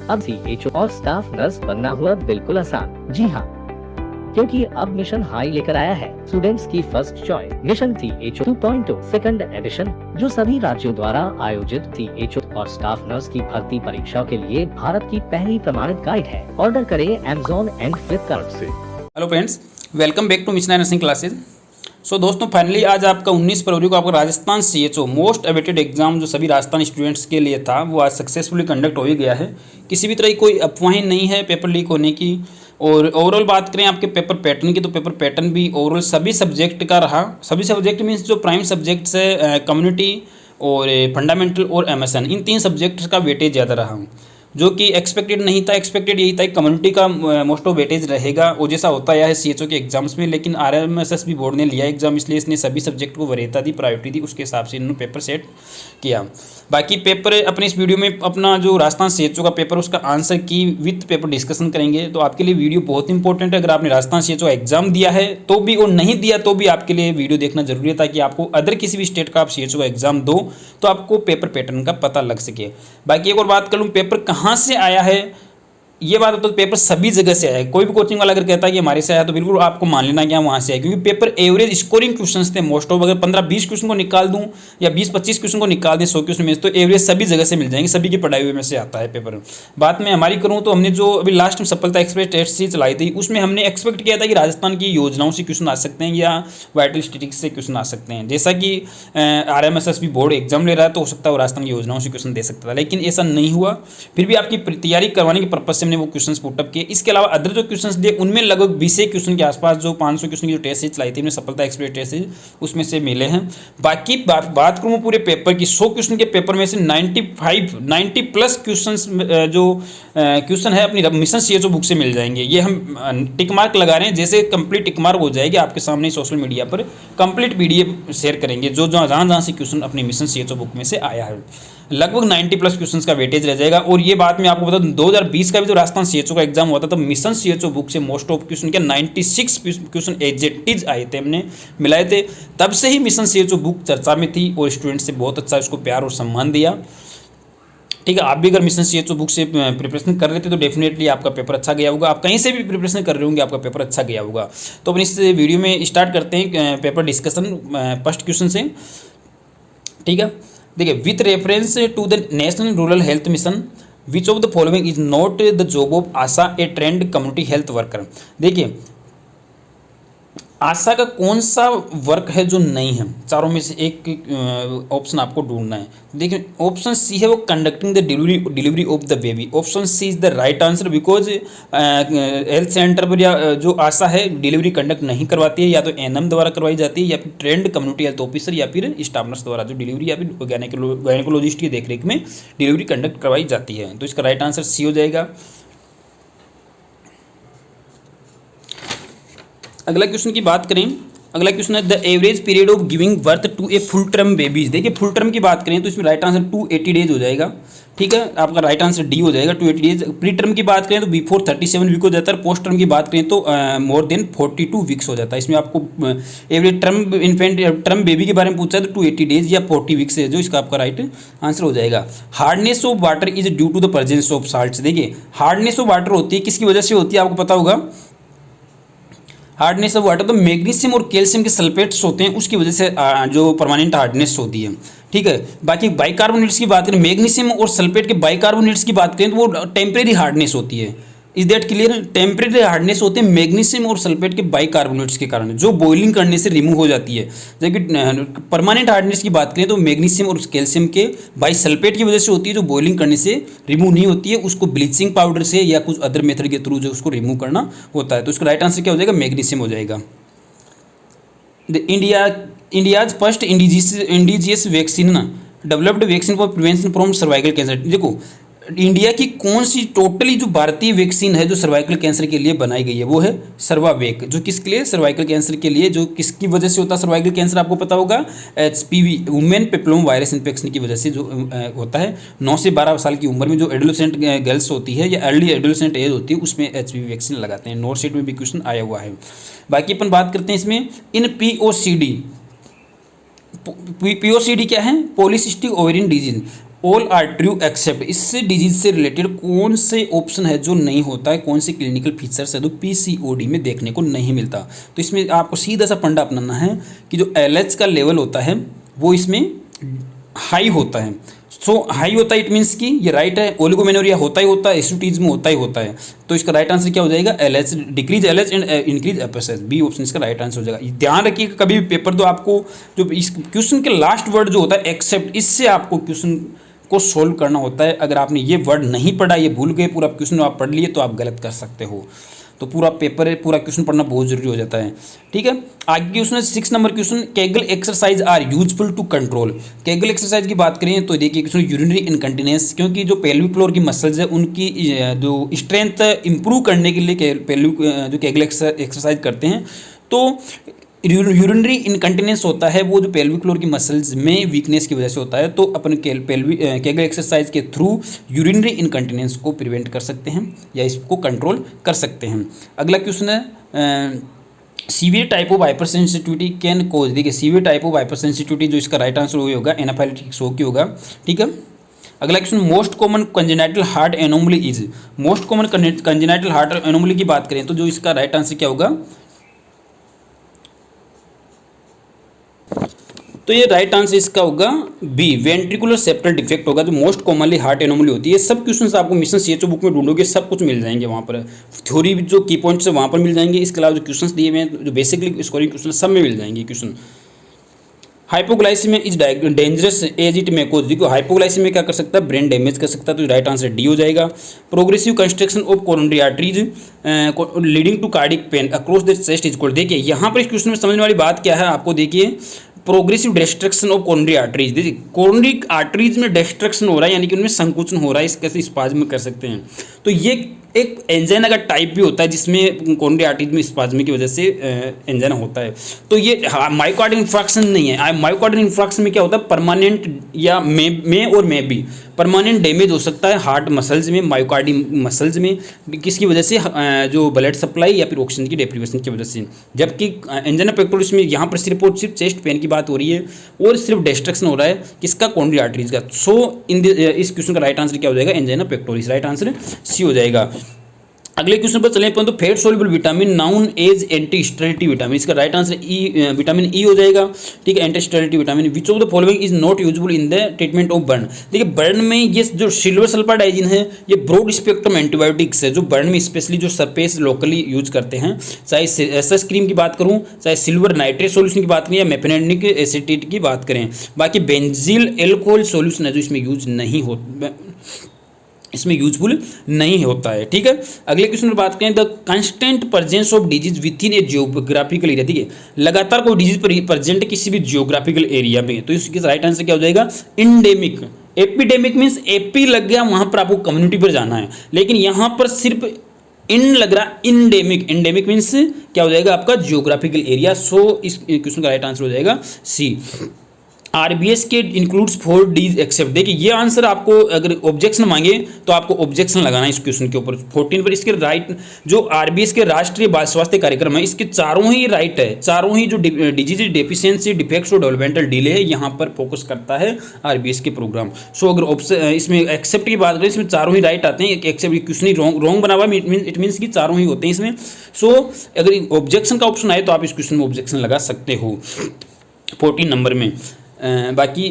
अब CHO और staff nurse बनना हुआ बिल्कुल आसान। जी हाँ, क्योंकि अब मिशन हाई लेकर आया है स्टूडेंट्स की first choice mission CHO 2.0 second edition, जो सभी राज्यों द्वारा आयोजित CHO और स्टाफ नर्स की भर्ती परीक्षाओं के लिए भारत की पहली प्रमाणित गाइड है। ऑर्डर करें Amazon एंड फ्लिपकार्ट से। Hello friends, welcome back to mission nursing classes. So दोस्तों, फाइनली आज आपका 19 फरवरी को आपका Rajasthan CHO most awaited exam जो सभी राजस्थान स्टूडेंट्स के लिए था, वो आज सक्सेसफुली कंडक्ट हो ही गया है। किसी भी तरह की कोई अफवाहें नहीं है पेपर लीक होने की। और ओवरऑल बात करें आपके पेपर पैटर्न की, तो पेपर पैटर्न भी ओवरऑल सभी सब्जेक्ट का रहा। सभी सब्जेक्ट मीन्स जो प्राइम सब्जेक्ट्स है, कम्युनिटी और फंडामेंटल और MSN, इन 3 सब्जेक्ट्स का वेटेज ज़्यादा रहा, जो कि एक्सपेक्टेड नहीं था। एक्सपेक्टेड यही था कम्युनिटी का मोस्ट ऑफ वेटेज रहेगा, और जैसा होता आया है CHO के एग्जाम्स में। लेकिन RMSS बोर्ड ने लिया एग्जाम, इसलिए इसने सभी सब्जेक्ट को वरीयता दी, प्रायोरिटी दी, उसके हिसाब से इन्होंने पेपर सेट किया। बाकी पेपर अपने इस वीडियो में अपना जो राजस्थान CHO का पेपर उसका आंसर की विथ पेपर डिस्कशन करेंगे। तो आपके लिए वीडियो बहुत इंपॉर्टेंट है। अगर आपने राजस्थान CHO एग्जाम दिया है तो भी, और नहीं दिया तो भी, आपके लिए वीडियो देखना जरूरी है, ताकि आपको अदर किसी भी स्टेट का आप CHO का एग्जाम दो तो आपको पेपर पैटर्न का पता लग सके। बाकी एक और बात कर लूँ, पेपर कहाँ से आया है, ये बात तो पेपर सभी जगह से आया है। कोई भी कोचिंग वाला अगर कहता है कि हमारे से आया, तो बिल्कुल आपको मान लेना कि वहाँ से आया, क्योंकि पेपर एवरेज स्कोरिंग क्वेश्चंस थे मोस्ट ऑफ। अगर 15-20 क्वेश्चन को निकाल दूं या 20-25 क्वेश्चन को निकाल दें 100 क्वेश्चन में, तो एवरेज सभी जगह से मिल जाएंगे, सभी की पढ़ाई हुए में से आता है पेपर। बात मैं हमारी करूँ तो हमने जो अभी लास्ट में सफलता एक्सप्रेस टेस्ट सीरीज चलाई थी, उसमें हमने एक्सपेक्ट किया था कि राजस्थान की योजनाओं से क्वेश्चन आ सकते हैं या वाइटल स्टैटिस्टिक्स से क्वेश्चन आ सकते हैं। जैसा कि RMSS भी बोर्ड एग्जाम ले रहा है, तो हो सकता है वो राजस्थान की योजनाओं से क्वेश्चन दे सकता था, लेकिन ऐसा नहीं हुआ। फिर भी आपकी तैयारी करवाने के पर्पज से हमने वो क्वेश्चन पुटअप किए। इसके अलावा अदर जो क्वेश्चंस दिए, उनमें लगभग 20 क्वेश्चन के आसपास, जो 500 क्वेश्चन की जो टेस्ट सीरीज चलाई थी हमने सफलता एक्सप्रेस टेस्ट सीरीज, उसमें से मिले हैं। बाकी बात करूँ पूरे पेपर की, 100 क्वेश्चन के पेपर में से 90 प्लस क्वेश्चन जो क्वेश्चन है अपनी मिशन CHO बुक से मिल जाएंगे। ये हम टिक मार्क लगा रहे हैं, जैसे कंप्लीट टिक मार्क हो जाएगी आपके सामने सोशल मीडिया पर कंप्लीट PDF शेयर करेंगे, जो जहाँ से क्वेश्चन अपनी मिशन CHO बुक में से आया है। लगभग 90 प्लस क्वेश्चंस का वेटेज रह जाएगा। और ये बात मैं आपको बता दूं, 2020 का भी जो राजस्थान CHO का एग्जाम हुआ था, तो मिशन CHO बुक से मोस्ट ऑफ क्वेश्चन के 96 क्वेश्चन एडजेक्टिव्स आए थे, हमने मिलाए थे। तब से ही मिशन CHO बुक चर्चा में थी और स्टूडेंट्स से बहुत अच्छा उसको प्यार और सम्मान दिया। ठीक है, आप भी अगर मिशन CHO बुक से प्रिपरेशन कर रहे थे तो डेफिनेटली आपका पेपर अच्छा गया होगा। आप कहीं से भी प्रिपरेशन कर रहे होंगे, आपका पेपर अच्छा गया होगा। तो अपनी इस वीडियो में स्टार्ट करते हैं पेपर डिस्कशन फर्स्ट क्वेश्चन से। ठीक है, देखिए, with reference to the national rural health mission which of the following is not the job of ASHA a trained community health worker. देखिए, आशा का कौन सा वर्क है जो नहीं है, चारों में से एक ऑप्शन आपको ढूंढना है। देखिए, ऑप्शन सी है वो conducting the delivery of the baby. Option C is the right answer, because health centre पर या जो आशा है डिलीवरी कंडक्ट नहीं करवाती है, या तो NM द्वारा करवाई जाती है, या फिर ट्रेंड कम्युनिटी हेल्थ ऑफिसर या फिर स्टाफ नर्स द्वारा जो डिलीवरी या फिर गायनेकोलॉजिस्ट की देखरेख में डिलीवरी कंडक्ट करवाई जाती है। तो इसका राइट आंसर सी हो जाएगा। अगला क्वेश्चन की बात करें, अगला क्वेश्चन है the average period of giving birth to a full term babies. देखिए, फुल टर्म की बात करें तो इसमें राइट आंसर 280 डेज हो जाएगा। ठीक है, आपका राइट आंसर डी हो जाएगा, 280 डेज। प्री टर्म की बात करें तो बिफोर 37 वीक हो जाता है। पोस्ट टर्म की बात करें तो मोर देन 42 वीक्स हो जाता है। इसमें आपको average term infant term baby के बारे में पूछा है तो 280 डेज या 40 वीक्स है जो इसका आपका राइट आंसर हो जाएगा। Hardness of water is due to the presence of salts. देखिए, हार्डनेस ऑफ वाटर होती है, किसकी वजह से होती है आपको पता होगा। हार्डनेस ऑफ वाटर तो मैग्नीशियम और कैल्शियम के सल्फेट्स होते हैं, उसकी वजह से जो परमानेंट हार्डनेस होती है। ठीक है, बाकी बाइकार्बोनेट्स की बात करें, मैग्नीशियम और सल्फेट के बाइकार्बोनेट्स की बात करें तो वो टेम्परेरी हार्डनेस होती है। Is that clear? Temporary hardness होते हैं मैग्नीशियम और सल्फेट के बाइकार्बोनेट्स के कारण, जो बॉइलिंग करने से रिमूव हो जाती है। जबकि परमानेंट हार्डनेस की बात करें तो मैग्नीशियम और कैल्शियम के बाइसल्फेट की वजह से होती है, जो बॉइलिंग करने से रिमूव नहीं होती है, उसको ब्लीचिंग पाउडर से या कुछ अदर मेथड के थ्रू जो उसको रिमूव करना होता है। तो इसका राइट आंसर क्या हो जाएगा, मैग्नीशियम हो जाएगा। India's first indigenous vaccine developed vaccine for prevention from cervical cancer. देखो, इंडिया की कौन सी टोटली जो भारतीय वैक्सीन है जो सर्वाइकल कैंसर के लिए बनाई गई है, वो है सर्वावेक। जो किसके लिए, सर्वाइकल कैंसर के लिए। जो किसकी वजह से होता है सर्वाइकल कैंसर आपको पता होगा, HPV women papilloma virus infection की वजह से जो होता है। 9 से 12 साल की उम्र में जो एडोलेसेंट गर्ल्स होती है या अर्ली एडोलेसेंट एज होती है, उसमें HPV वैक्सीन लगाते हैं। नॉर्थ सेट में भी क्वेश्चन आया हुआ है। बाकी अपन बात करते हैं इसमें इन POCD। POCD क्या है, polycystic ovarian disease. All are true except, इससे डिजीज से रिलेटेड कौन से ऑप्शन है जो नहीं होता है, कौन से क्लिनिकल फीचर्स है जो पीसीओडी में देखने को नहीं मिलता। तो इसमें आपको सीधा सा फंडा अपनाना है कि जो एलएच का लेवल होता है वो इसमें हाई होता है। सो हाई होता है इट मीन्स कि ये राइट है। ओलिगोमेनोरिया होता ही होता है, एसुटीज्म होता ही होता है। तो इसका राइट आंसर क्या हो जाएगा, LH, decrease LH and increase FSH, B option इसका राइट आंसर हो जाएगा। ध्यान रखिएगा कभी भी पेपर दो आपको जो इस क्वेश्चन के लास्ट वर्ड जो होता है एक्सेप्ट, इससे आपको क्वेश्चन को सोल्व करना होता है। अगर आपने ये वर्ड नहीं पढ़ा, ये भूल गए, पूरा क्वेश्चन आप पढ़ लिए तो आप गलत कर सकते हो। तो पूरा पेपर है, पूरा क्वेश्चन पढ़ना बहुत जरूरी हो जाता है। ठीक है, आगे क्वेश्चन है 6 number question, Kegel exercise are useful to control. Kegel exercise की बात करें तो देखिए क्वेश्चन यूरिनरी इनकंटिनेंस, क्योंकि जो पेल्विक फ्लोर की मसल्स है उनकी जो स्ट्रेंथ इंप्रूव करने के लिए पेल्विक जो केगल एक्सरसाइज करते हैं तो यूरिनरी इनकंटिनेंस होता है वो जो पेल्विक फ्लोर की मसल्स में वीकनेस की वजह से होता है। तो अपन केगल एक्सरसाइज के थ्रू यूरिनरी इनकंटिनेंस को प्रिवेंट कर सकते हैं या इसको कंट्रोल कर सकते हैं। अगला क्वेश्चन है severe type of hypersensitivity can cause. देखिए severe type of hypersensitivity जो इसका राइट आंसर वही होगा, एनाफाइलेटिक शॉक ही होगा। ठीक है, अगला question most common congenital heart anomaly is. Most common congenital heart anomaly की बात करें तो जो इसका राइट आंसर क्या होगा, तो ये राइट आंसर इसका होगा बी, वेंट्रिकुलर सेप्टल डिफेक्ट होगा जो मोस्ट कॉमनली हार्ट एनोमली होती है। सब क्वेश्चंस आपको मिशन सीएचओ बुक में ढूंढोगे सब कुछ मिल जाएंगे वहाँ पर, थ्योरी जो की पॉइंट्स है वहाँ पर मिल जाएंगे। इसके अलावा जो क्वेश्चंस दिए हुए हैं जो बेसिकली स्कोरिंग क्वेश्चन सब में मिल जाएंगे question. Hypoglycaemia is dangerous as it may cause. देखो हाइपोग्लाइसीमिया क्या कर सकता है, ब्रेन डैमेज कर सकता है, तो राइट आंसर डी हो जाएगा। Progressive construction of coronary arteries leading to cardiac pain across the chest is called. देखिए यहाँ पर इस क्वेश्चन में समझने वाली बात क्या है आपको, देखिए progressive destruction of coronary arteries. देखिए कोरोनरी आर्टरीज में डिस्ट्रक्शन हो रहा है यानी कि उनमें संकुचन हो रहा है, इस कैसे स्पाज्म कर सकते हैं। तो ये एक एंजाइना का टाइप भी होता है जिसमें कोरोनरी आर्टरीज में स्पाज्म की वजह से एंजाइना होता है। तो ये मायोकार्डियल इंफ्राक्शन नहीं है। मायोकार्डियल इंफ्राक्शन में क्या होता है, परमानेंट या मे और मे भी परमानेंट डैमेज हो सकता है हार्ट मसल्स में, मायोकार्डियम मसल्स में, किसकी वजह से, जो ब्लड सप्लाई या फिर ऑक्सीजन की डेप्रीवेशन की वजह से। जबकि एंजाइना पेक्टोरिस में यहाँ पर सिर्फ और सिर्फ चेस्ट पेन की बात हो रही है और सिर्फ डिस्ट्रक्शन हो रहा है किसका, कोरोनरी आर्टरीज का। सो इस क्वेश्चन का राइट आंसर क्या हो जाएगा, angina pectoris, right answer C हो जाएगा। अगले क्वेश्चन पर चलें तो fat soluble vitamin known as anti sterility vitamin, इसका राइट आंसर विटामिन ई हो जाएगा। ठीक है, anti sterility vitamin. Which of the following is not useful in the treatment of burn. देखिए बर्न में ये जो सिल्वर सल्फाडाइजिन है ये ब्रॉड स्पेक्ट्रम एंटीबायोटिक्स है जो बर्न में स्पेशली जो सरफेस लोकली यूज करते हैं, चाहे एसएस क्रीम की बात करूँ, चाहे सिल्वर नाइट्रेट सोल्यूशन की बात करें या मेपेनेडिक एसिटेट की बात करें। बाकी बेंजील एल्कोहल सोल्यूशन है जो इसमें यूज नहीं होता, इसमें यूजफुल नहीं होता है। ठीक है, अगले क्वेश्चन पर बात करें the constant presence of disease within a geographical area. ठीक है, लगातार कोई डिजीज प्रेजेंट किसी भी जियोग्राफिकल एरिया में, तो इसका राइट आंसर क्या हो जाएगा, इंडेमिक। एपिडेमिक मीन्स एपी लग गया, वहां पर आपको कम्युनिटी पर जाना है, लेकिन यहां पर सिर्फ इन लग रहा, इंडेमिक। इंडेमिक मीन्स क्या हो जाएगा आपका, जियोग्राफिकल एरिया। सो इस क्वेश्चन का राइट आंसर हो जाएगा सी। आरबीएस के इंक्लूड्स 4 डीज एक्सेप्ट। देखिए ये आंसर आपको अगर ऑब्जेक्शन मांगे तो आपको ऑब्जेक्शन लगाना है इस क्वेश्चन के ऊपर। 14 पर इसके राइट जो आरबीएस के राष्ट्रीय बाल स्वास्थ्य कार्यक्रम है इसके चारों ही राइट है, चारों ही जो डिजीज डेफिशिएंसी डिफेक्ट्स और डेवलपमेंटल डिले है यहाँ पर फोकस करता है आरबीएस के प्रोग्राम। सो अगर ऑप्शन इसमें एक्सेप्ट की बात करें इसमें चारों ही राइट आते हैं, एक्सेप्ट क्वेश्चन ही रॉन्ग बना हुआ इट मीन्स कि चारों ही होते हैं इसमें। सो अगर ऑब्जेक्शन का ऑप्शन आए तो आप इस क्वेश्चन में ऑब्जेक्शन लगा सकते हो 14 नंबर में। बाकी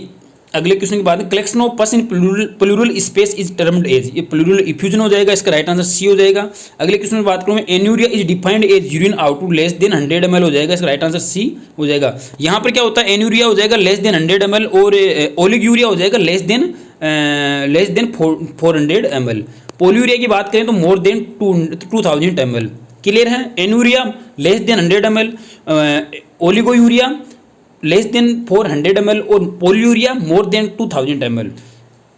अगले क्वेश्चन की बात है collection of pus in pleural space is termed as. ये प्लूरल इफ्यूजन हो जाएगा, इसका राइट आंसर सी हो जाएगा। अगले क्वेश्चन में बात करूँ मैं anuria is defined as urine output less than 100 ml हो जाएगा, इसका राइट आंसर सी हो जाएगा। यहाँ पर क्या होता है, एन्यूरिया हो जाएगा लेस देन 100 ml और ओलिग्यूरिया हो जाएगा लेस देन 400 ml। पोल्यूरिया की बात करें तो मोर देन 2000 ml। क्लियर है, anuria less than 100 ml, oliguria less than 400 ml और polyuria more than 2000 ml।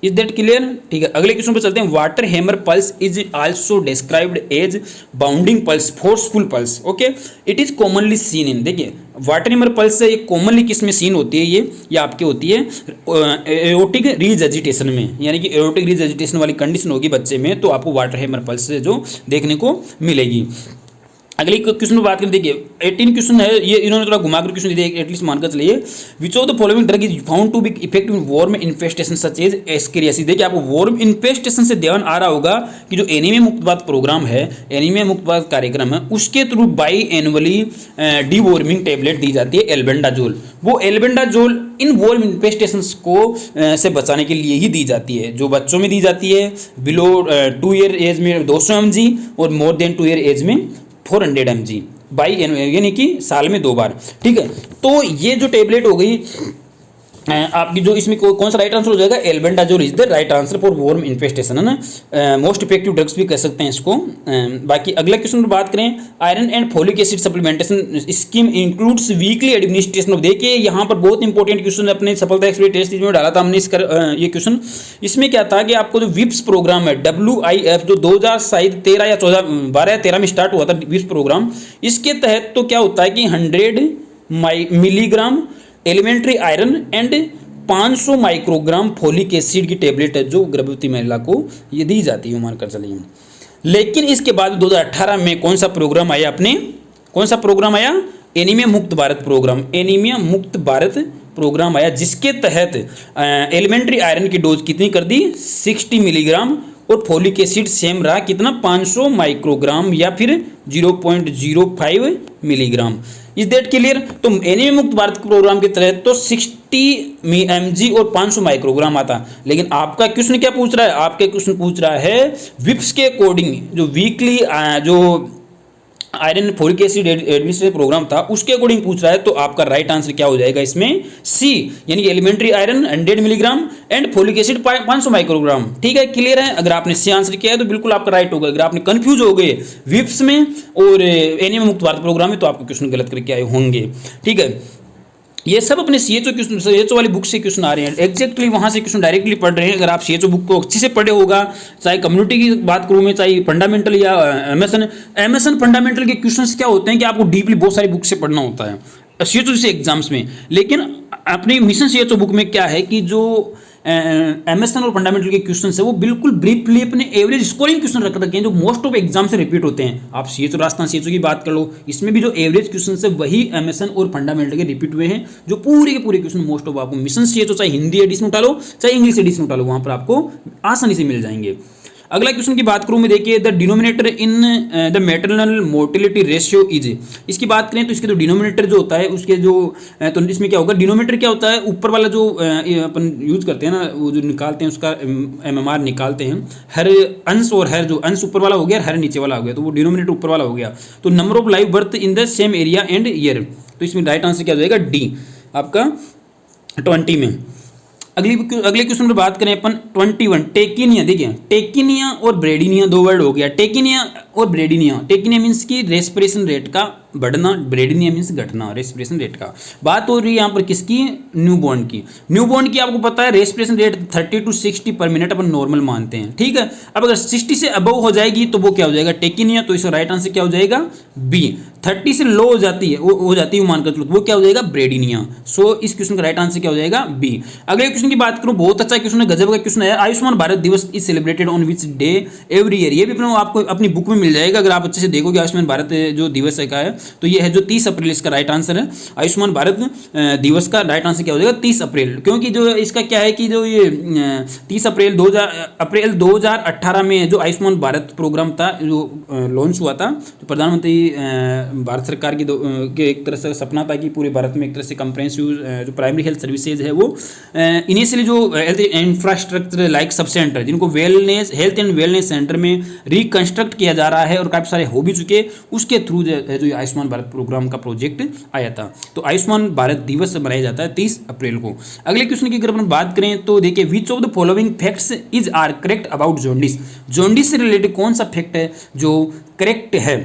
Is that clear? ठीक है, अगले क्वेश्चन पर चलते हैं। Water hammer pulse is also described as bounding pulse, forceful pulse. Okay, it is commonly seen in, देखिए water hammer pulse से commonly किस में सीन होती है, ये आपकी होती है एओर्टिक रीज एजिटेशन में, यानी कि एओर्टिक रीज एजिटेशन वाली कंडीशन होगी बच्चे में तो आपको वाटर हैमर पल्स से जो देखने को मिलेगी। अगले क्वेश्चन में बात करें, देखिए 18 क्वेश्चन है ये, इन्होंने थोड़ा घुमाकर क्वेश्चन दिए, एटलीस्ट मानकर चलिए। Which of the following drug is found to be effective in worm infestation such as ascariasis. देखिए आपको वॉर्म इन्फेस्टेशन से ध्यान आ रहा होगा कि जो एनीमिया मुक्त भारत प्रोग्राम है, एनीमिया मुक्त भारत कार्यक्रम है, उसके through biannually deworming tablet दी जाती है एल्बेंडाजोल। वो एल्बेंडाजोल इन वॉर्म इन्फेस्टेशन को से बचाने के लिए ही दी जाती है, जो बच्चों में दी जाती है बिलो 2 ईयर एज में 200 mg और मोर देन 2 ईयर एज में 400 mg बाई यानी कि साल में 2 बार। ठीक है, तो ये जो टेबलेट हो गई आपकी, जो इसमें कौन सा राइट आंसर हो जाएगा, albendazole is the right answer for worm infestation, है ना, मोस्ट इफेक्टिव ड्रग्स भी कह सकते हैं इसको। बाकी अगला क्वेश्चन पर बात करें, iron and folic acid supplementation scheme includes weekly administration of. देखिए यहाँ पर बहुत इंपॉर्टेंट क्वेश्चन अपने सफलता एक्सपीरियंस टेस्ट में डाला था हमने ये क्वेश्चन। इसमें क्या था कि आपको जो विप्स प्रोग्राम है WIF, जो 2013 या 12 या 13 में स्टार्ट हुआ था विप्स प्रोग्राम, इसके तहत तो क्या होता है कि 100 milligram elementary iron and 500 microgram folic acid की टेबलेट है जो गर्भवती महिला को ये दी जाती है, मानकर चलिए। लेकिन इसके बाद 2018 में कौन सा प्रोग्राम आया, अपने कौन सा प्रोग्राम आया, एनीमिया मुक्त भारत प्रोग्राम, एनीमिया मुक्त भारत प्रोग्राम आया, जिसके तहत एलिमेंट्री आयरन की डोज कितनी कर दी, 60 मिलीग्राम, और फोलिक एसिड सेम रहा कितना, 500 माइक्रोग्राम या फिर 0.05 मिलीग्राम। Is that clear. तो एनीमिया मुक्त भारत प्रोग्राम के तहत तो 60 mg और 500 माइक्रोग्राम आता। लेकिन आपका क्वेश्चन क्या पूछ रहा है, आपके क्वेश्चन पूछ रहा है विप्स के अकॉर्डिंग, जो वीकली जो iron folic acid administration programme था उसके अकॉर्डिंग पूछ रहा है। तो आपका राइट आंसर क्या हो जाएगा इसमें, सी, यानी कि elementary iron 100 milligram and folic acid 500 microgram. ठीक है, क्लियर है। अगर आपने सी आंसर किया है तो बिल्कुल आपका राइट होगा। अगर आपने कंफ्यूज हो गए विप्स में और एनीमिया मुक्त भारत प्रोग्राम में तो आपके क्वेश्चन गलत करके आए होंगे। ठीक है, ये सब अपने CHO वाली बुक से क्वेश्चन आ रहे हैं, एग्जैक्टली वहाँ से क्वेश्चन डायरेक्टली पढ़ रहे हैं। अगर आप CHO बुक को अच्छे से पढ़े होगा, चाहे कम्युनिटी की बात करूँ मैं, चाहे फंडामेंटल या MSN फंडामेंटल के क्वेश्चंस क्या होते हैं कि आपको डीपली बहुत सारी बुक से पढ़ना होता है CHO से एग्जाम्स में। लेकिन अपनी मिशन CHO बुक में क्या है कि जो MSN और फंडामेंटल के क्वेश्चन है वो बिल्कुल ब्रीफली अपने एवरेज स्कोरिंग क्वेश्चन रख रखे हैं, जो मोस्ट ऑफ एग्जाम से रिपीट होते हैं। आप CHO राजस्थान CHO की बात कर लो, इसमें भी जो एवरेज क्वेश्चन है वही MSN और फंडामेंटल के रिपीट हुए हैं, जो पूरे के पूरे क्वेश्चन मोस्ट ऑफ आपको मिशन CHO चाहे हिंदी एडिशन उठा लो चाहे इंग्लिश एडिशन उठा लो, वहां पर आपको आसानी से मिल जाएंगे। अगला क्वेश्चन की बात करूं मैं, देखिए the denominator in the maternal mortality ratio is. इसकी बात करें तो इसके जो डिनोमिनेटर जो होता है उसके जो तो इसमें क्या होगा, डिनोमिनेटर क्या होता है, ऊपर वाला जो अपन यूज करते हैं ना, वो जो निकालते हैं उसका MMR निकालते हैं, हर अंश और हर जो अंश ऊपर वाला हो गया, हर नीचे वाला हो गया, तो वो डिनोमिनेटर ऊपर वाला हो गया। तो number of live birth in the same area and year, तो इसमें राइट आंसर क्या हो जाएगा, D आपका 20 में। अगले क्वेश्चन पर बात करें अपन 21, टेकिनिया। देखिए टेकिनिया और ब्रेडिनिया दो वर्ड हो गया, टेकिनिया और ब्रेडिनिया। टेकिनिया मीन्स की रेस्पिरेशन रेट का बढ़ना, ब्रेडिनिया मीन्स घटना रेस्पिरेशन रेट का। बात हो रही है यहाँ पर किसकी, न्यूबॉर्न की। न्यूबॉर्न की आपको पता है रेस्पिरेशन रेट 30 to 60 पर मिनट अपन नॉर्मल मानते हैं। ठीक है, अब अगर 60 से अबव हो जाएगी तो वो क्या हो जाएगा, टेकिनिया। तो इसका राइट आंसर क्या हो जाएगा, B। 30 से लो हो जाती है, वो हो जाती है मानकर चलो, वो क्या हो जाएगा, ब्रेडिनिया। सो इस क्वेश्चन का राइट आंसर क्या हो जाएगा, B। अगले क्वेश्चन की बात करूं, बहुत अच्छा क्वेश्चन है, गजब का क्वेश्चन है। आयुष्मान भारत दिवस is celebrated on which day every year. ये भी आपको अपनी बुक में मिल जाएगा, अगर आप अच्छे से देखोगे आयुष्मान भारत जो दिवस का है तो ये है जो 30 अप्रैल इसका राइट आंसर है। आयुष्मान भारत दिवस का राइट आंसर क्या हो जाएगा, 30 अप्रैल। क्योंकि जो इसका क्या है कि जो ये 30 अप्रैल 2018 में जो आयुष्मान भारत प्रोग्राम था जो लॉन्च हुआ था, तो प्रधानमंत्री भारत सरकार की एक तरह से सपना था कि पूरे भारत में एक तरह से कंप्रेहेंसिव जो प्राइमरी हेल्थ सर्विसेज है वो इनिशियली जो health infrastructure like sub centre, जिनको wellness health and wellness centre में रिकंस्ट्रक्ट किया जा रहा है और काफ़ी सारे हो भी चुके, उसके थ्रू जो आयुष्मान भारत प्रोग्राम का प्रोजेक्ट आया था। तो आयुष्मान भारत दिवस मनाया जाता है 30 अप्रैल को। अगले क्वेश्चन की अगर अपन बात करें तो देखिए which of the following facts is are correct about jaundice. Jaundice से रिलेटेड कौन सा फैक्ट है जो करेक्ट है।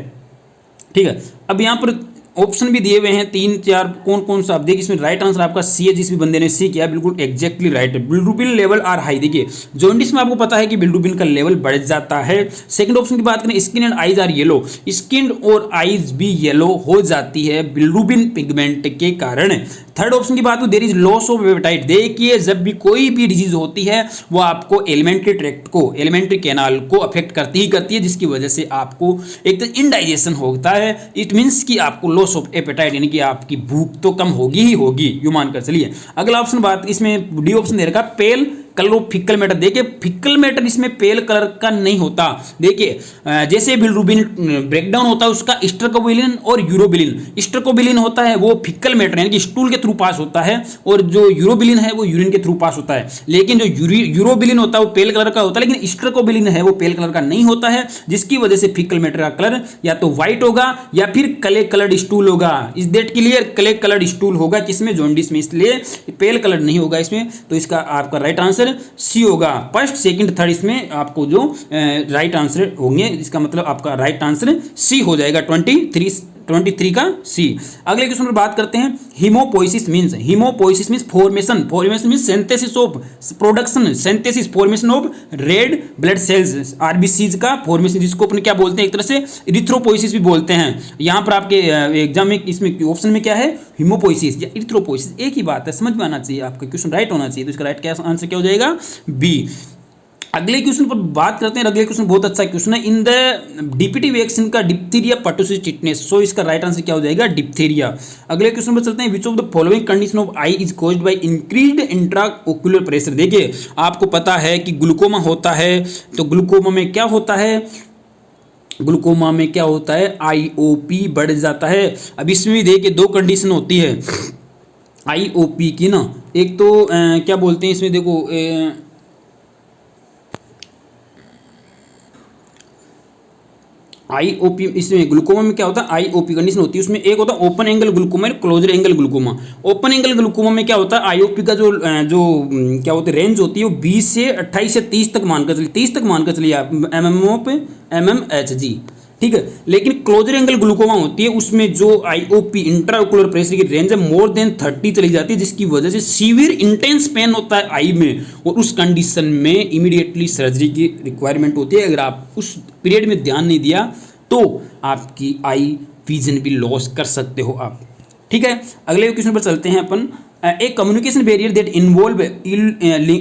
ठीक है, अब यहाँ पर ऑप्शन भी दिए हुए हैं 3-4 कौन कौन सा। आप देखिए इसमें राइट आंसर आपका सी है, जिस भी बंदे ने सी किया बिल्कुल एग्जैक्टली राइट है। Bilirubin level are high. देखिए जॉन्डिस में आपको पता है कि बिलिरुबिन का लेवल बढ़ जाता है। सेकंड ऑप्शन की बात करें, skin and eyes are yellow, skin और आईज भी येलो हो जाती है बिलिरुबिन पिगमेंट के कारण। थर्ड ऑप्शन की बात करें, there is loss of appetite. देखिए जब भी कोई भी डिजीज होती है वो आपको एलिमेंट्री ट्रैक्ट को, एलिमेंट्री कैनाल को अफेक्ट करती ही करती है, जिसकी वजह से आपको एक तो इनडाइजेशन होता है। इट मींस कि आपको लॉस ऑफ एपेटाइट यानी कि आपकी भूख तो कम होगी ही होगी, यू मानकर चलिए। अगला ऑप्शन बात, इसमें डी ऑप्शन दे रखा पेल कलर ऑफ फिकल मैटर। देखिए फिकल मैटर इसमें पेल कलर का नहीं होता। देखिए जैसे बिलिरुबिन ब्रेकडाउन होता है उसका स्ट्रकोबिलिन और यूरोबिलिन। स्ट्रकोबिलिन होता है वो फिकल मैटर यानी कि स्टूल के थ्रू पास होता है, और जो यूरोबिलिन है वो यूरिन के थ्रू पास होता है। लेकिन जो यूरोबिलिन होता है वो पेल कलर का होता है, लेकिन स्ट्रकोबिलिन है वो पेल कलर का नहीं होता है, जिसकी वजह से फिकल मैटर का कलर या तो व्हाइट होगा या फिर क्ले कलर्ड स्टूल होगा। Is that clear? Clay coloured stool होगा किसमें? जॉन्डिस में, इसलिए पेल कलर नहीं होगा इसमें। तो इसका आपका राइट आंसर सी होगा। फर्स्ट सेकंड थर्ड इसमें आपको जो राइट आंसर होंगे, इसका मतलब आपका राइट आंसर सी हो जाएगा 23 का सी। अगले क्वेश्चन पर बात करते हैं, haemopoiesis means, haemopoiesis means formation, formation means synthesis of, production, synthesis formation of red blood cells, RBCs का फॉर्मेशन, जिसको अपन क्या बोलते हैं, एक तरह से इरिथ्रोपोइसिस भी बोलते हैं। यहाँ पर आपके एग्जाम में इसमें ऑप्शन में क्या है, हीमोपोइसिस या इरिथ्रोपोइसिस, एक ही बात है, समझ में आना चाहिए, आपका क्वेश्चन राइट होना चाहिए। तो इसका राइट क्या आंसर क्या हो जाएगा? बी। अगले क्वेश्चन पर बात करते हैं। अगले क्वेश्चन बहुत अच्छा क्वेश्चन है, इन द डीपीटी वैक्सीन का डिप्थीरिया पर्टुसिस टिटनेस, सो इसका राइट आंसर क्या हो जाएगा? डिप्थीरिया। अगले क्वेश्चन पर चलते हैं, विच of the following condition of I is caused by increased intraocular pressure. देखिए आपको पता है कि ग्लूकोमा होता है, तो ग्लूकोमा में क्या होता है, ग्लूकोमा में क्या होता है, आईओपी बढ़ जाता है। अब इसमें भी देखिए दो कंडीशन होती है आईओपी की ना, एक तो क्या बोलते हैं इसमें, देखो आईओपी, इसमें ग्लूकोमा में क्या होता है, आईओपी कंडीशन होती है, उसमें एक होता है open angle glaucoma, closure angle glaucoma. Open angle glaucoma में क्या होता है, आईओपी का जो क्या होता है रेंज होती है वो 20 से 28 से 30 तक मानकर चलिए, 30 तक मानकर चलिए आप, mmHg, ठीक है। लेकिन क्लोजर एंगल ग्लूकोमा होती है उसमें जो आईओपी इंट्राओक्यूलर प्रेशर की रेंज है मोर देन 30 चली जाती है, जिसकी वजह से सीवियर इंटेंस पेन होता है आई में, और उस कंडीशन में इमीडिएटली सर्जरी की रिक्वायरमेंट होती है। अगर आप उस पीरियड में ध्यान नहीं दिया तो आपकी आई विजन भी लॉस कर सकते हो आप, ठीक है। अगले क्वेश्चन पर चलते हैं अपन, a communication barrier that involve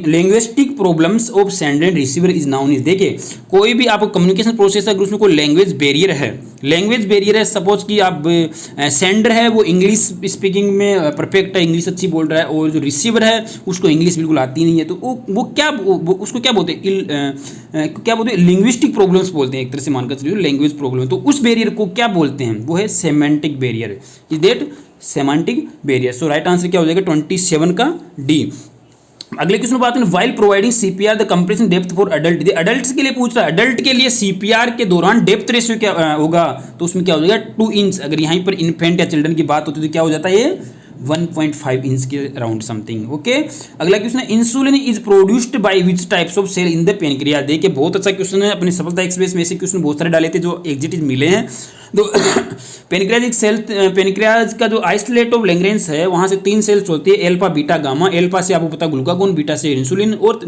linguistic problems of sender and receiver is known is. देखिए कोई भी आपको कम्युनिकेशन प्रोसेस है अगर उसमें कोई लैंग्वेज बैरियर है, लैंग्वेज बैरियर है, सपोज कि आप सेंडर है वो इंग्लिश स्पीकिंग में परफेक्ट है, इंग्लिश अच्छी बोल रहा है, और जो रिसीवर है उसको इंग्लिश बिल्कुल आती नहीं है, तो वो क्या उसको क्या बोलते हैं, क्या बोलते हैं, लिंग्विस्टिक प्रॉब्लम्स बोलते हैं, एक तरह से मानकर चलिए लैंग्वेज प्रॉब्लम। तो उस बैरियर को क्या बोलते हैं, वो है semantic barrier, is that semantic barrier. So right answer क्या हो जाएगा 27 का डी। अगले क्वेश्चन बात करें, while providing CPR the compression depth for adult. Adult के लिए पूछ रहा है, अडल्ट के लिए सीपीआर के दौरान डेप्थ रेशियो क्या होगा, तो उसमें क्या हो जाएगा 2 इंच। अगर यहाँ पर इन्फेंट या चिल्ड्रन की बात होती है तो क्या हो जाता है ये 1.5 इंच के अराउंड समथिंग, ओके। अगला क्वेश्चन है, insulin is produced by which types of cell in the pancreas. देखिए बहुत अच्छा क्वेश्चन है, अपनी सफलता एक्सप्रेस में ऐसे क्वेश्चन बहुत सारे डाले थे जो एग्जिट मिले हैं। तो पेनक्रियाजिक सेल, पेनक्रियाज का जो आइसोलेट ऑफ लैग्रेंज है वहाँ से 3 सेल्स होती है, एल्फा बीटा गामा। एल्फा से आपको पता है ग्लूकागोन, बीटा से इंसुलिन, और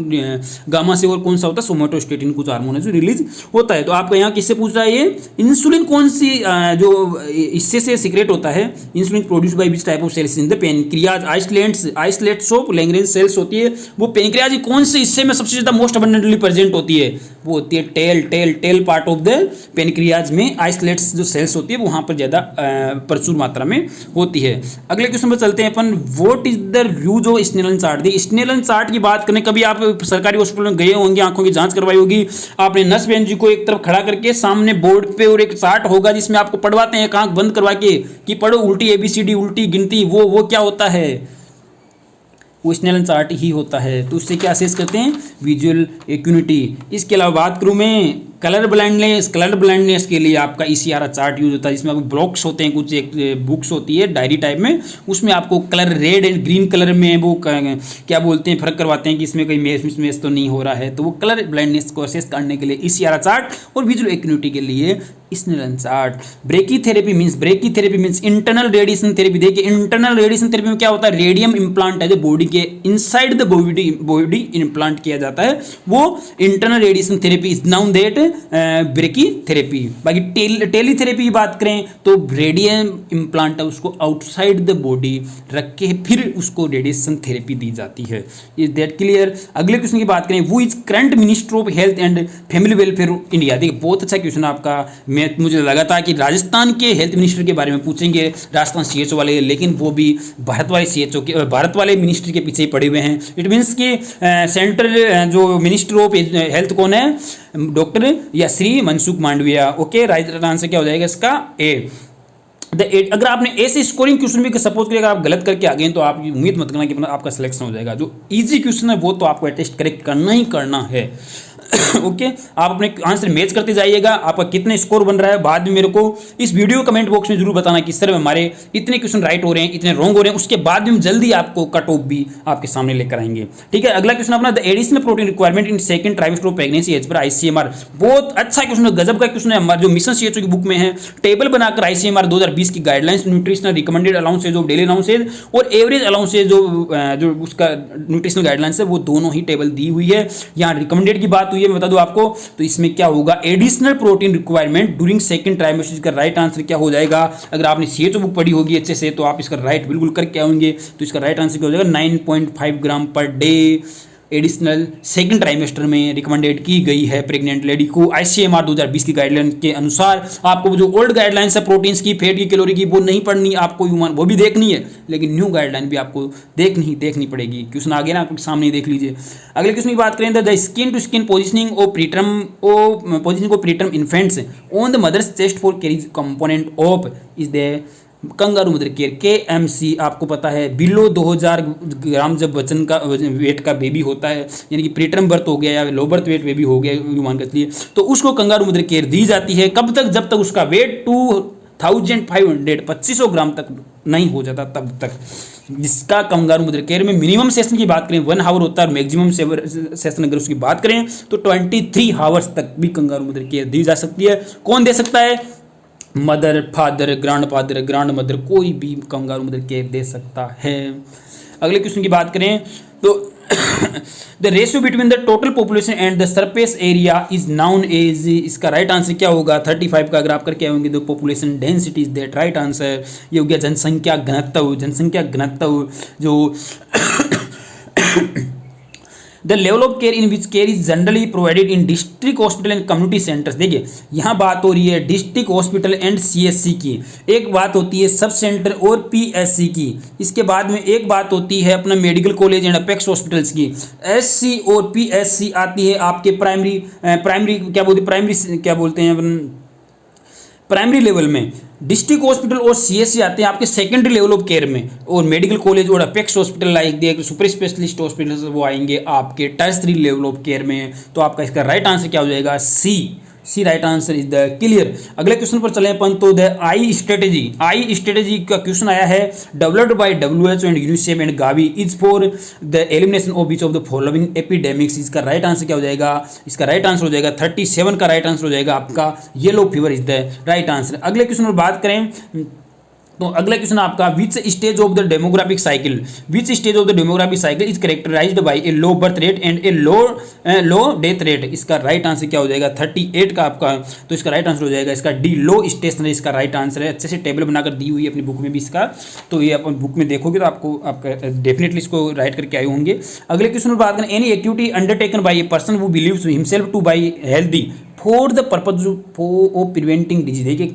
गामा से और कौन सा होता है सोमेटोस्टेटिन, कुछ हार्मोन है जो रिलीज होता है। तो आपको यहाँ किससे पूछ रहा है, ये इंसुलिन कौन सी जो इससे से सीक्रेट होता है, insulin produce by which type of cells in the pancreas. Isolates of Lagrange cells होती है, वो पेनक्रियाज कौन से हिस्से में सबसे ज्यादा मोस्ट अबंडेंटली प्रेजेंट होती है, वो होती है tail part of the pancreas में आइसोलेट्स जो सेल्स होती है वो वहाँ पर ज़्यादा प्रचुर मात्रा में होती है। अगले क्वेश्चन पर चलते हैं अपन, what is the use of Snellen chart. देखिए स्नेलन चार्ट की बात करें, कभी आप सरकारी हॉस्पिटल में गए होंगे, आंखों की जांच करवाई होगी, आपने नर्स बहन जी को एक तरफ खड़ा करके सामने बोर्ड पे और एक चार्ट होगा जिसमें आपको पढ़वाते हैं, एक आंख बंद करवा के कि पढ़ो उल्टी ABCD उल्टी गिनती, वो क्या होता है, वो स्नेलन चार्ट ही होता है। तो उससे क्या असेस करते हैं, विजुअल एक्यूनिटी। इसके अलावा बात करूँ मैं कलर ब्लाइंडनेस के लिए आपका ECR चार्ट यूज होता है, जिसमें आपको ब्लॉक्स होते हैं, कुछ एक बुक्स होती है डायरी टाइप में, उसमें आपको colour red and green colour में वो क्या बोलते हैं फर्क करवाते हैं कि इसमें कोई मैच तो नहीं हो रहा है, तो वो कलर ब्लाइंडनेस को असेस करने के लिए ECR चार्ट, और विजुअल एक्यूटी के लिए Snellen chart. Brachytherapy means internal radiation therapy. देखिए इंटरनल रेडिएशन थेरेपी में क्या होता है, रेडियम इम्प्लांट है जो बॉडी के इनसाइड द बॉडी इम्प्लांट किया जाता है, वो internal radiation therapy is known that brachytherapy. बाकी टेली थेरेपी की बात करें तो रेडियम इम्प्लांट है उसको आउटसाइड द बॉडी रख के फिर उसको रेडिएशन थेरेपी दी जाती है। Is that clear? अगले क्वेश्चन की बात करें, वो is current minister of health and family welfare India. देखिए बहुत अच्छा क्वेश्चन आपका, मुझे लगा था कि राजस्थान के हेल्थ मिनिस्टर के बारे में पूछेंगे, राजस्थान CHO वाले, लेकिन वो भी भारत वाले मिनिस्ट्री के पीछे ही पड़े हुए हैं। इट मीन्स कि सेंट्रल जो मिनिस्टर ऑफ हेल्थ कौन है, डॉक्टर या Shri Mansukh Mandaviya. Okay, right answer क्या हो जाएगा इसका ए। अगर आपने ऐसे स्कोरिंग क्वेश्चन भी सपोज करिए, अगर आप गलत करके आ गए तो आप उम्मीद मत करना कि आपका सिलेक्शन हो जाएगा। जो इजी क्वेश्चन है वो तो आपको एटलीस्ट करेक्ट करना ही करना है। ओके, आप अपने आंसर मैच करते जाइएगा, आपका कितने स्कोर बन रहा है बाद में मेरे को इस वीडियो कमेंट बॉक्स में जरूर बताना कि सर हमारे इतने क्वेश्चन राइट हो रहे हैं, इतने रॉन्ग हो रहे हैं। उसके बाद में हम जल्दी आपको कट ऑफ भी आपके सामने लेकर आएंगे। ठीक है, अगला क्वेश्चन अपना, the additional protein requirement in second trimester of pregnancy as पर ICMR। बहुत अच्छा क्वेश्चन है, गजब का क्वेश्चन है, हमारे जो मिशन CHO की बुक में है, टेबल बनाकर ICMR 2020 की guidelines, nutritional recommended allowances of daily allowances और एवरेज अलाउंसेज जो उसका न्यूट्रिशनल गाइडलाइंस है, वो दोनों ही टेबल दी हुई है। यहाँ रिकमेंडेड की बात हुई है, मैं बता दूं आपको, तो इसमें क्या होगा, additional protein requirement during second trimester. इसका राइट आंसर क्या हो जाएगा? अगर आपने CHO बुक पढ़ी होगी अच्छे से तो आप इसका राइट बिल्कुल करके आएंगे, तो इसका राइट आंसर क्या हो जाएगा, 9.5 gram per day additional second trimester में रिकमेंडेड की गई है प्रेग्नेंट लेडी को ICMR 2020 की गाइडलाइन के अनुसार। आपको जो ओल्ड गाइडलाइंस है प्रोटीन्स की, फैट की, कैलोरी की, वो नहीं पढ़नी आपको, वो भी देखनी है, लेकिन न्यू गाइडलाइन भी आपको देखनी पड़ेगी। क्वेश्चन आगे ना आपके सामने देख लीजिए। अगले क्वेश्चन की बात करें तो, the skin to skin positioning of preterm infants on the mother's chest for carries component of is the kangaroo mother care KMC। आपको पता है बिलो 2000 ग्राम जब वजन का वेट का बेबी होता है, यानी कि प्रीटर्म बर्थ हो गया या लो बर्थ वेट बेबी हो गया ह्यूमन के लिए, तो उसको कंगारू मदर केयर दी जाती है। कब तक? जब तक उसका वेट 2500 ग्राम तक नहीं हो जाता तब तक। जिसका कंगारू मदर केयर में मिनिमम सेशन की बात करें 1 आवर होता है, और मैक्सिमम सेशन अगर उसकी बात करें तो 23 आवर्स तक भी कंगारू मदर केयर दी जा सकती है। कौन दे सकता है? मदर, फादर, ग्रांड मदर, कोई भी कंगारू मदर केयर दे सकता है। अगले क्वेश्चन की बात करें तो the ratio between the total population and the surface area is known as. इसका राइट आंसर क्या होगा? 35 का अगर आप करके आएंगे तो population density is that right answer. ये हो गया जनसंख्या घनत्व जो the level of care in which care is generally provided in district hospital and community centres. देखिए यहाँ बात हो रही है डिस्ट्रिक्ट हॉस्पिटल एंड CHC की, एक बात होती है सब सेंटर और PSC की, इसके बाद में एक बात होती है अपना medical college and apex hospitals की। SC और PSC आती है आपके प्राइमरी लेवल में। डिस्ट्रिक्ट हॉस्पिटल और CHC आते हैं आपके सेकेंडरी लेवल ऑफ केयर में, और मेडिकल कॉलेज और apex hospital like super specialist hospital वो आएंगे आपके टर्सरी लेवल ऑफ केयर में। तो आपका इसका राइट आंसर क्या हो जाएगा? C right answer is the clear. अगले क्वेश्चन पर चले अपन तो द आई स्ट्रेटेजी का क्वेश्चन आया है, developed by WHO and UNICEF and Gavi, is for the elimination of which of the following epidemics. इसका राइट आंसर क्या हो जाएगा? इसका राइट आंसर हो जाएगा 37 का राइट आंसर हो जाएगा आपका yellow fever is the right answer. अगले क्वेश्चन पर बात करें तो अगला क्वेश्चन आपका, which stage of the demographic cycle is characterised by a low birth rate and a low death rate. इसका राइट आंसर क्या हो जाएगा? 38 का आपका, तो इसका राइट आंसर हो जाएगा इसका डी, लो स्टेशनरी इसका राइट आंसर है। अच्छे से टेबल बनाकर दी हुई है अपनी बुक में भी इसका, तो ये अपन बुक में देखोगे तो आपका डेफिनेटली इसको राइट करके आए होंगे। अगले क्वेश्चन पर बात करें, any activity undertaken by a person who believes himself two by healthy for the purpose of preventing disease. देखिए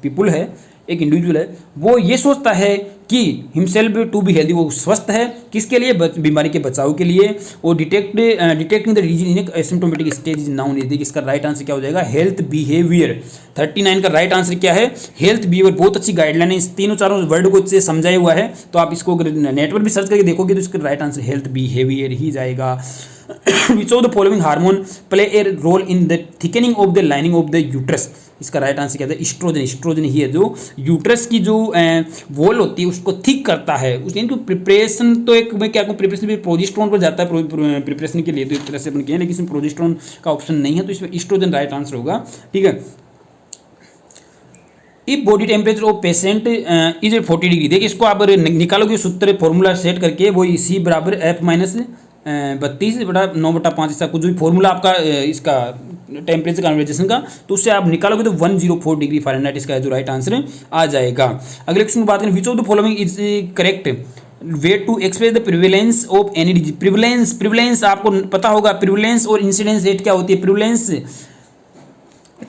पीपुल है, एक इंडिविजुअल है, वो ये सोचता है कि हिमसेल्फ टू बी हेल्दी, वो स्वस्थ है किसके लिए, बीमारी के बचाव के लिए, और detecting the disease in asymptomatic stage is noun. यदि इसका राइट आंसर क्या हो जाएगा, हेल्थ बिहेवियर। 39 का राइट आंसर क्या है, हेल्थ बिहेवियर। बहुत अच्छी गाइडलाइन है, इस तीनों चारों वर्ड को से समझाया हुआ है, तो आप इसको अगर नेट पर भी सर्च करके देखोगे तो इसका राइट आंसर हेल्थ बिहेवियर ही जाएगा। Which of the following hormone play a role in the thickening of the lining of the uterus. इसका राइट आंसर क्या है, एस्ट्रोजन। एस्ट्रोजन ही है जो यूट्रस की जो वॉल होती है उसको थिक करता है। उसकी प्रिपरेशन तो एक मैं क्या कहूँ, प्रिपरेशन भी प्रोजेस्टेरोन पर जाता है प्रिपरेशन के लिए, तो एक तरह से अपन कहें, लेकिन इसमें प्रोजेस्टेरोन का ऑप्शन नहीं है, तो इसमें एस्ट्रोजन राइट आंसर होगा। ठीक है। If body temperature of patient is 40 degree, देखिए इसको आप निकालोगे सूत्र फॉर्मूला सेट करके, वो सी बराबर F माइनस 32/9/5 ऐसा कुछ भी फॉर्मूला आपका इसका टेम्परेचर कन्वर्जेशन का, तो उससे आप निकालोगे तो 104 डिग्री फ़ारेनहाइट इसका जो राइट आंसर आ जाएगा। अगले क्वेश्चन की बात करें, which of the following is correct way to express the prevalence of any disease. Prevalence आपको पता होगा, प्रिविलेंस और इंसिडेंस रेट क्या होती है। Prevalence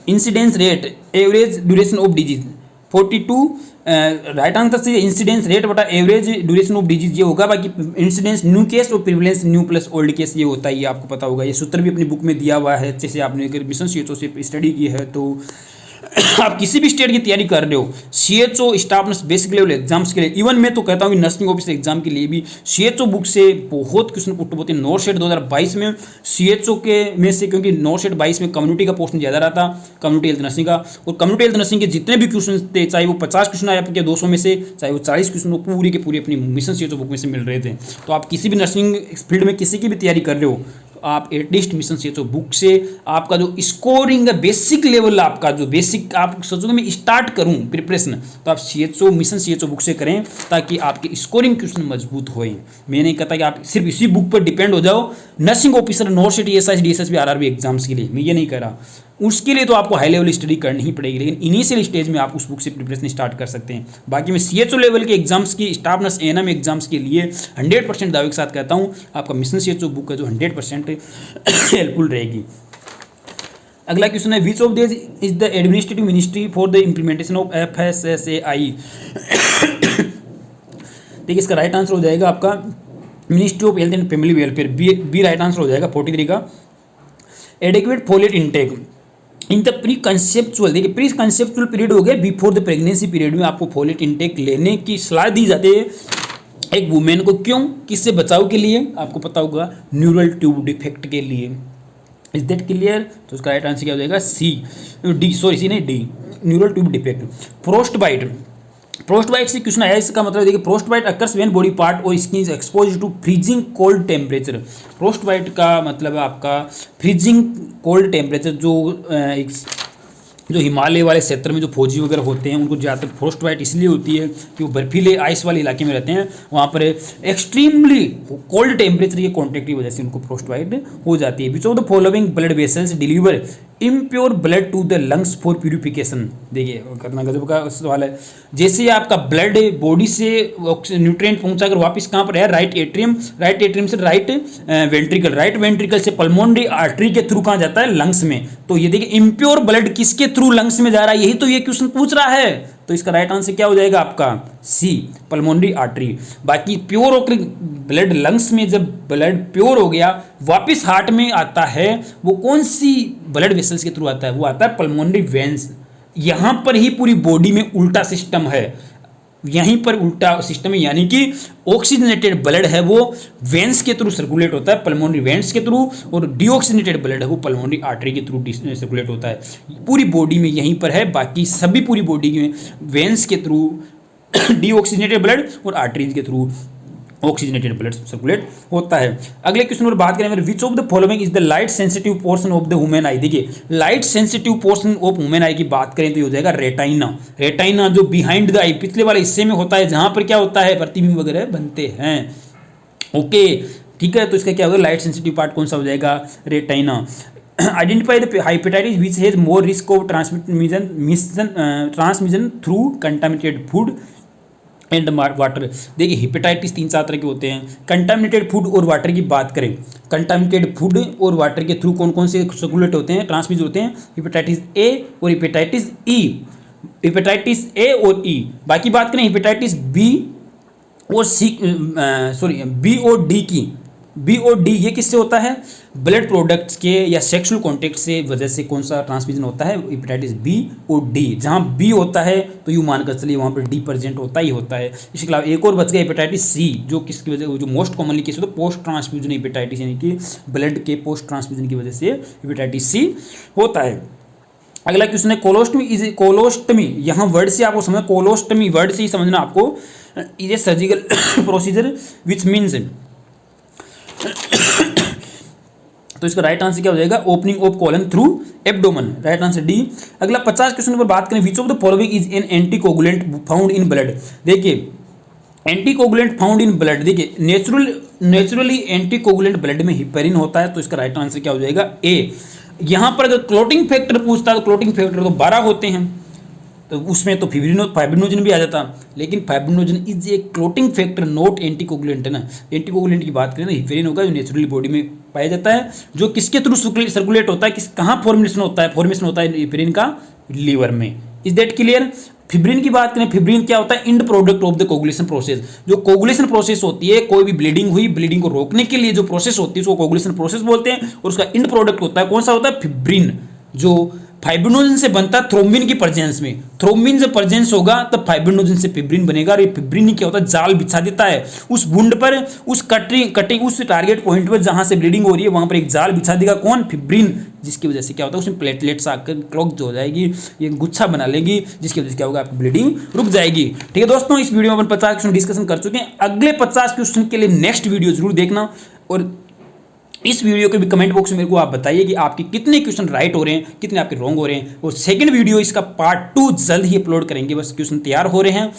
incidence rate average duration of disease 42, right answer से इंसिडेंस रेट बटा एवरेज ड्यूरेशन ऑफ डिजीज ये होगा। बाकी इंसिडेंस न्यू केस और prevalence new plus old case ये होता है, ये आपको पता होगा। ये सूत्र भी अपनी बुक में दिया हुआ है, अच्छे से आपने अगर मिशन सीएचओ से स्टडी की है तो आप किसी भी स्टेट की तैयारी कर रहे हो, CHO staff nurse basic level exams के लिए, इवन मैं तो कहता हूँ कि नर्सिंग ऑफिसर एग्जाम के लिए भी सीएचओ बुक से बहुत क्वेश्चन पुट होते हैं। नॉर्थ सेट 2022 में सीएचओ के में से, क्योंकि नॉर्थ सेट 22 में कम्युनिटी का पोर्शन ज़्यादा रहा था, कम्युनिटी हेल्थ नर्सिंग का, और कम्युनिटी हेल्थ नर्सिंग के जितने भी क्वेश्चन थे, चाहे वो 50 क्वेश्चन आए आपके 200 में से, चाहे वो 40 क्वेश्चन, वो पूरे के पूरे अपनी मिशन सीएचओ बुक में से मिल रहे थे। तो आप किसी भी नर्सिंग फील्ड में किसी की भी तैयारी कर रहे हो, आप एटलीस्ट मिशन सीएचओ बुक से आपका जो स्कोरिंग है, बेसिक लेवल आपका जो बेसिक, आप सोचोगे मैं स्टार्ट करूं प्रिपरेशन, तो आप सीएचओ मिशन सीएचओ बुक से करें, ताकि आपके स्कोरिंग क्वेश्चन मजबूत होए। मैं नहीं कहता कि आप सिर्फ इसी बुक पर डिपेंड हो जाओ nursing officer, north city SI DSSB RRB exams के लिए, मैं ये नहीं कह रहा। उसके लिए तो आपको हाई लेवल स्टडी करनी ही पड़ेगी, लेकिन इनिशियल स्टेज में आप उस बुक से प्रिपरेशन स्टार्ट कर सकते हैं। बाकी मैं सीएचओ लेवल के एग्जाम्स की, स्टाफ नर्स एएनएम एग्जाम्स के लिए 100% दावे के साथ कहता हूँ, आपका मिशन सीएचओ बुक है जो 100% हेल्पफुल रहेगी। अगला क्वेश्चन है, which of this is the administrative ministry for the implementation of FSSAI। देखिए इसका राइट आंसर हो जाएगा आपका ministry of health and family welfare, B right answer हो जाएगा 43 का। Adequate folate intake in the pre conceptual, देखिए प्री कंसेप्चुअल पीरियड हो गया, बिफोर द प्रेगनेंसी पीरियड में आपको फोलेट इंटेक लेने की सलाह दी जाती है एक वुमेन को। क्यों, किससे बचाव के लिए, आपको पता होगा न्यूरल ट्यूब डिफेक्ट के लिए। Is that clear? तो उसका राइट आंसर क्या हो जाएगा, सी नहीं D, neural tube defect. Frostbite से क्वेश्चन आया, इसका मतलब देखिए frostbite occurs when body part और skin is exposed to freezing cold temperature. Frostbite का मतलब है आपका फ्रीजिंग कोल्ड टेम्परेचर, जो हिमालय वाले क्षेत्र में जो फौजी वगैरह होते हैं उनको ज़्यादातर फ्रोस्ट बाइट इसलिए होती है कि वो बर्फीले आइस वाले इलाके में रहते हैं, वहाँ पर एक्सट्रीमली कोल्ड टेम्परेचर के कॉन्टैक्ट की वजह से उनको फ्रोस्ट बाइट हो जाती है। Which of the following blood vessels deliver impure blood to the lungs for purification. देखिए कितना गजब का सवाल है। जैसे आपका ब्लड बॉडी से न्यूट्रिएंट पहुंचाकर वापस कहाँ पर है, राइट एट्रियम से राइट वेंट्रिकल से पल्मोनरी आर्टरी के थ्रू कहाँ जाता है, लंग्स में। तो ये देखिए इम्प्योर ब्लड किसके थ्रू लंग्स में जा रहा है, यही तो ये क्वेश्चन पूछ रहा है। तो इसका राइट आंसर क्या हो जाएगा आपका, सी पल्मोनरी आर्टरी। बाकी प्योर होकर ब्लड लंग्स में, जब ब्लड प्योर हो गया वापस हार्ट में आता है, वो कौन सी ब्लड वेसल्स के थ्रू आता है, वो आता है पल्मोनरी वेन्स। यहाँ पर ही पूरी बॉडी में उल्टा सिस्टम है, यहीं पर उल्टा सिस्टम है, यानी कि ऑक्सीजनेटेड ब्लड है वो वेन्स के थ्रू सर्कुलेट होता है, पल्मोनरी वेन्स के थ्रू, और डीऑक्सीजनेटेड ब्लड है वो पल्मोनरी आर्टरी के थ्रू सर्कुलेट होता है। पूरी बॉडी में यहीं पर है, बाकी सभी पूरी बॉडी में वेन्स के थ्रू डीऑक्सीजनेटेड ब्लड और आर्टरीज के थ्रू ऑक्सीजनेटेड ब्लड सर्कुलेट होता है। अगले क्वेश्चन पर बात करें, which of the following is the light sensitive portion of the human eye. देखिए light sensitive portion of human eye की बात करें तो ये हो जाएगा रेटाइना जो बिहाइंड द आई पिछले वाले हिस्से में होता है, जहां पर क्या होता है, प्रतिबिंब वगैरह बनते हैं। ओके ठीक है, तो इसका क्या होगा, लाइट सेंसिटिव पार्ट कौन सा हो जाएगा, retina. Identify the hepatitis which has more risk of transmission through contaminated food and water. देखिए हेपेटाइटिस 3-4 तरह के होते हैं। कंटामिनेटेड फूड और वाटर की बात करें, कंटामिनेटेड फूड और वाटर के थ्रू कौन कौन से सर्कुलेट होते हैं, ट्रांसमिट होते हैं, हेपेटाइटिस ए और हेपेटाइटिस ई, हेपेटाइटिस ए और ई। बाकी बात करें हेपेटाइटिस बी और BOD ये किससे होता है? ब्लड प्रोडक्ट्स के या सेक्सुअल कॉन्टेक्ट से वजह से कौन सा ट्रांसमिशन होता है? Hepatitis BOD। जहाँ B होता है तो यू मानकर चलिए वहाँ पर D प्रेजेंट होता ही होता है। इसके अलावा एक और बच गया हेपेटाइटिस C, जो किसकी वजह, जो मोस्ट कॉमनली केस होता है पोस्ट ट्रांसफ्यूजन हेपेटाइटिस, यानी कि ब्लड के पोस्ट ट्रांसफ्यूजन की वजह से हेपेटाइटिस C होता है। अगला क्वेश्चन है कोलोस्टमी। यहाँ वर्ड से आपको समझना, कोलोस्टमी वर्ड से ही समझना आपको, is a surgical procedure which means, तो इसका राइट आंसर क्या हो जाएगा? Opening of colon through abdomen, right answer D। अगला 50 क्वेश्चन पर बात करें, which of the following is an anticoagulant found in blood. देखिए एंटीकोगुलेंट फाउंड इन ब्लड, देखिए नेचुरली एंटीकोगुलेंट ब्लड में हिपेरिन होता है, तो इसका राइट आंसर क्या हो जाएगा? A। यहाँ पर अगर क्लोटिंग फैक्टर पूछता है तो क्लोटिंग फैक्टर तो 12 होते हैं, तो उसमें तो फाइब्रिनोजन भी आ जाता, लेकिन fibrinogen is a clotting factor not anticoagulant है ना। एंटीकोगुलेंट की बात करें तो हिपेरिन होगा, जो नेचुरली बॉडी में पाया जाता है, जो किसके थ्रू सर्कुलेट होता है, कहाँ फॉर्मेशन होता है? फॉर्मेशन होता है हिपेरिन का लीवर में। Is that clear? फिब्रिन की बात करें, फिब्रिन क्या होता है? End product of the coagulation process. जो कोगुलेशन प्रोसेस होती है, कोई भी ब्लीडिंग हुई, ब्लीडिंग को रोकने के लिए जो प्रोसेस होती है उसको कोगुलेशन प्रोसेस बोलते हैं, और उसका इंड प्रोडक्ट होता है कौन सा होता है? फिब्रिन, जो फाइब्रिनोजन से बनता है थ्रोम्बिन की प्रेजेंस में। थ्रोम्बिन जब प्रेजेंस होगा तब फाइब्रिनोजन से फिब्रिन बनेगा, और ये फिब्रिन ही क्या होता है? जाल बिछा देता है उस वुंड पर, उस कटिंग उस टारगेट पॉइंट पर जहां से ब्लीडिंग हो रही है वहां पर एक जाल बिछा देगा, कौन? फिब्रिन, जिसकी वजह से क्या होता है? उसमें प्लेटलेट्स आकर क्लॉग हो जाएगी, ये गुच्छा बना लेगी, जिसकी वजह से क्या होगा? आपकी ब्लीडिंग रुक जाएगी। ठीक है दोस्तों, इस वीडियो में अपन 50 क्वेश्चन डिस्कशन कर चुके हैं। अगले 50 क्वेश्चन के लिए नेक्स्ट वीडियो जरूर देखना, और इस वीडियो के भी कमेंट बॉक्स में मेरे को आप बताइए कि आपके कितने क्वेश्चन राइट हो रहे हैं, कितने आपके रॉन्ग हो रहे हैं। और सेकंड वीडियो इसका पार्ट 2 जल्द ही अपलोड करेंगे, बस क्वेश्चन तैयार हो रहे हैं।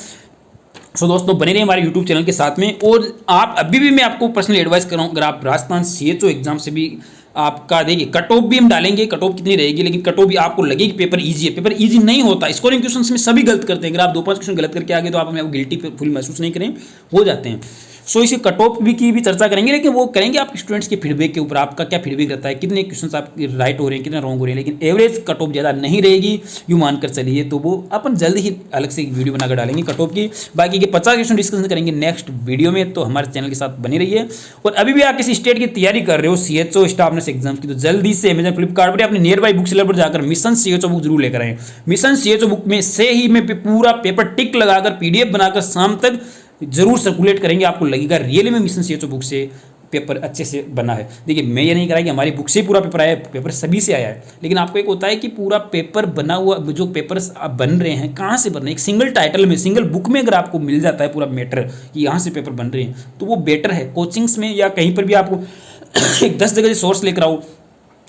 सो दोस्तों बने रहिए हमारे यूट्यूब चैनल के साथ में। और आप अभी भी मैं आपको पर्सनली एडवाइस कर रहा हूँ, अगर आप राजस्थान CHO एग्जाम से भी आपका देखिए कट ऑफ भी हम डालेंगे, कट ऑफ कितनी रहेगी, लेकिन कट ऑफ भी आपको लगे कि पेपर इजी है, पेपर इजी नहीं होता। स्कोरिंग क्वेश्चन में सभी गलत करते हैं, अगर आप 2-5 क्वेश्चन गलत करके आगे तो आप हमें गिल्टी फुल महसूस नहीं करें, हो जाते हैं। सो इसी कट ऑफ की भी चर्चा करेंगे, लेकिन वो करेंगे आपके स्टूडेंट्स के फीडबैक के ऊपर, आपका क्या फीडबैक रहता है, कितने क्वेश्चंस आपके राइट हो रहे हैं, कितने रॉन्ग हो रहे हैं। लेकिन एवरेज कट ऑफ ज़्यादा नहीं रहेगी, यूँ मानकर चलिए, तो वो अपन जल्द ही अलग से एक वीडियो बनाकर डालेंगे कट ऑफ की। बाकी के 50 क्वेश्चन डिस्कशन करेंगे नेक्स्ट वीडियो में, तो हमारे चैनल के साथ बने रहिए। और अभी भी आप किसी स्टेट की तैयारी कर रहे हो CHO स्टाफ नर्स एग्जाम की, तो जल्दी से अमेजन फ्लिपकार्ट पर अपने नियर बाई बुक सेलर पर जाकर मिशन CHO बुक जरूर लेकर आए। मिशन CHO बुक में से ही मैं पूरा पेपर टिक लगाकर PDF बनाकर शाम तक जरूर सर्कुलेट करेंगे, आपको लगेगा रियली में मिशन CHO बुक से पेपर अच्छे से बना है। देखिए मैं ये नहीं कह रहा कि हमारी बुक से पूरा पेपर आया है, पेपर सभी से आया है, लेकिन आपको एक होता है कि पूरा पेपर बना हुआ, जो पेपर्स आप बन रहे हैं कहाँ से बन रहे हैं, एक सिंगल टाइटल में, सिंगल बुक में अगर आपको मिल जाता है पूरा मैटर कि यहाँ से पेपर बन रहे हैं, तो वो बेटर है। कोचिंग्स में या कहीं पर भी आपको 10 जगह से सोर्स लेकर आओ,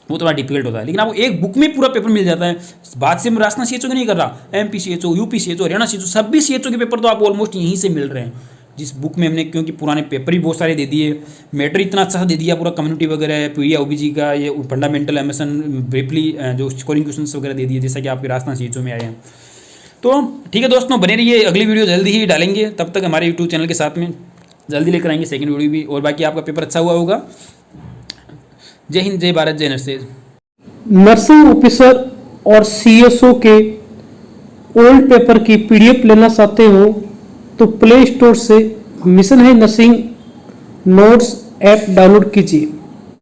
वो थोड़ा डिफिकल्ट होता है, लेकिन आपको एक बुक में पूरा पेपर मिल जाता है। बात से मैं राजस्थान CHO की नहीं कर रहा, MP CHO, UP CHO, Haryana CHO, सभी CHO के पेपर तो आपको ऑलमोस्ट यहीं से मिल रहे हैं, जिस बुक में हमने, क्योंकि पुराने पेपर भी बहुत सारे दे दिए, मैटर इतना अच्छा दे दिया, पूरा कम्युनिटी वगैरह, PDA OBG का, ये फंडामेंटल एमएसएन ब्रीफली जो स्कोरिंग क्वेश्चन वगैरह दे दिए, जैसा कि आपके राजस्थान CHO में आए हैं। तो ठीक है दोस्तों, बने रहिए, अगली वीडियो जल्दी ही डालेंगे, तब तक हमारे यूट्यूब चैनल के साथ में जल्दी लेकर आएंगे सेकंड वीडियो भी। और बाकी आपका पेपर अच्छा हुआ होगा। जय हिंद, जय भारत, जय नर्सेज। नर्सिंग ऑफिसर और CSO के ओल्ड पेपर की PDF लेना चाहते हो तो प्ले स्टोर से मिशन है नर्सिंग नोट्स ऐप डाउनलोड कीजिए।